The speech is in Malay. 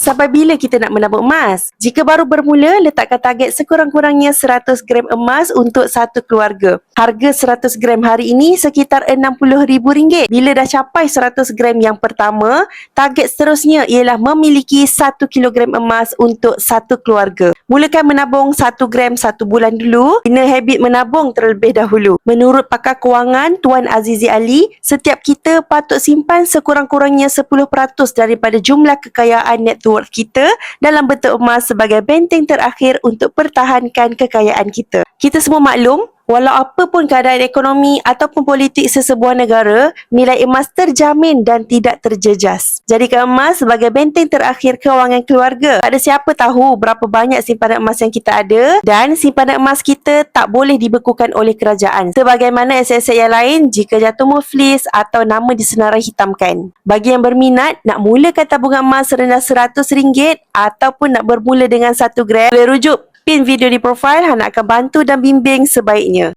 Sampai bila kita nak menabung emas? Jika baru bermula, letakkan target sekurang-kurangnya 100 gram emas untuk satu keluarga. Harga 100 gram hari ini sekitar RM60,000. Bila dah capai 100 gram yang pertama, target seterusnya ialah memiliki 1 kilogram emas untuk satu keluarga. Mulakan menabung 1 gram 1 bulan dulu. Bina habit menabung terlebih dahulu. Menurut pakar kewangan Tuan Azizi Ali, setiap kita patut simpan sekurang-kurangnya 10% daripada jumlah kekayaan net worth kita dalam bentuk emas sebagai benteng terakhir untuk pertahankan kekayaan kita. Kita semua maklum, walau apa pun keadaan ekonomi ataupun politik sesebuah negara, nilai emas terjamin dan tidak terjejas. Jadikan emas sebagai benteng terakhir kewangan keluarga. Tak ada siapa tahu berapa banyak simpanan emas yang kita ada, dan simpanan emas kita tak boleh dibekukan oleh kerajaan. Sebagaimana aset-aset yang lain, jika jatuh muflis atau nama disenarai hitamkan. Bagi yang berminat nak mulakan tabungan emas serendah RM100 ataupun nak bermula dengan 1 gram, boleh rujuk pin video di profil. Hana akan bantu dan bimbing sebaiknya.